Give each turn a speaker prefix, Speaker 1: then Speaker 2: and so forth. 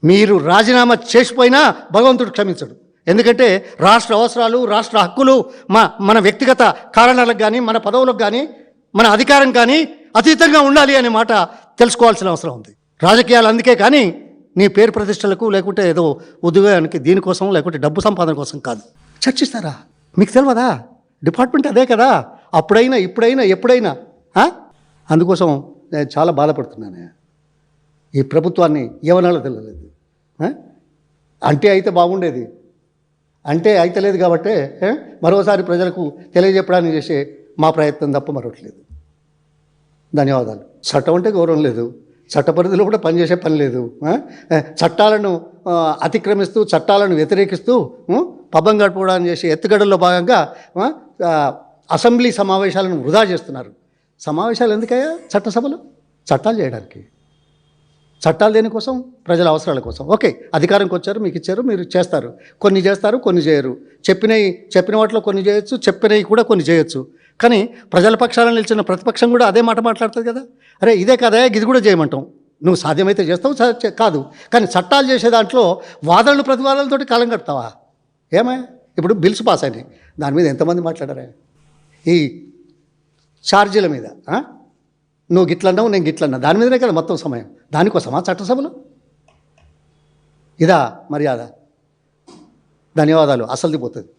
Speaker 1: మీరు రాజీనామా చేసిపోయినా భగవంతుడు క్షమించడు. ఎందుకంటే రాష్ట్ర అవసరాలు, రాష్ట్ర హక్కులు, మన వ్యక్తిగత కారణాలకు కానీ, మన పదవులకు కానీ, మన అధికారం కానీ అతీతంగా ఉండాలి అనే మాట తెలుసుకోవాల్సిన అవసరం ఉంది. రాజకీయాలు అందుకే కానీ నీ పేరు ప్రతిష్టలకు, లేకుంటే ఏదో ఉద్యోగానికి, దీనికోసం, లేకుంటే డబ్బు సంపాదన కోసం కాదు. చర్చిస్తారా? మీకు తెలియదా? డిపార్ట్మెంట్ అదే కదా, అప్పుడైనా ఇప్పుడైనా ఎప్పుడైనా. అందుకోసం నేను చాలా బాధపడుతున్నాను. ఈ ప్రభుత్వాన్ని ఏమనాలో తెలియలేదు. అంటే అయితే బాగుండేది, అంటే అయితలేదు కాబట్టి మరోసారి ప్రజలకు తెలియజెప్పడానికి చేసే మా ప్రయత్నం తప్ప మరొకట్లేదు. ధన్యవాదాలు. చట్టం అంటే గౌరవం లేదు, చట్ట పరిధిలో కూడా పనిచేసే పని లేదు. చట్టాలను అతిక్రమిస్తూ, చట్టాలను వ్యతిరేకిస్తూ పబ్బం గడుపుకోవడానికి చేసే ఎత్తుగడల్లో భాగంగా అసెంబ్లీ సమావేశాలను వృధా చేస్తున్నారు. సమావేశాలు ఎందుకయ్యా? చట్టసభలు చట్టాలు చేయడానికి. చట్టాలు దేనికోసం? ప్రజల అవసరాల కోసం. ఓకే, అధికారంకి వచ్చారు, మీకు ఇచ్చారు, మీరు చేస్తారు. కొన్ని చేస్తారు, కొన్ని చేయరు. చెప్పిన వాటిలో కొన్ని చేయొచ్చు, చెప్పినవి కూడా కొన్ని చేయొచ్చు. కానీ ప్రజల పక్షాలను నిలిచిన ప్రతిపక్షం కూడా అదే మాట మాట్లాడుతుంది కదా. అరే ఇదే కదా, ఇది కూడా చేయమంటాం. నువ్వు సాధ్యమైతే చేస్తావు, కాదు. కానీ చట్టాలు చేసే దాంట్లో వాదనలు ప్రతివాదనలతోటి కాలం గడుపుతావా? ఏమా? ఇప్పుడు బిల్స్ పాస్ అయినాయి, దాని మీద ఎంతమంది మాట్లాడారా? ఈ ఛార్జీల మీద నువ్వు గిట్లన్నావు, నేను గిట్లన్నా, దాని మీదనే కదా మొత్తం సమయం. దానికోసమా చట్టసభలు? ఇదా మర్యాద? ధన్యవాదాలు. అసలుది పోతుంది.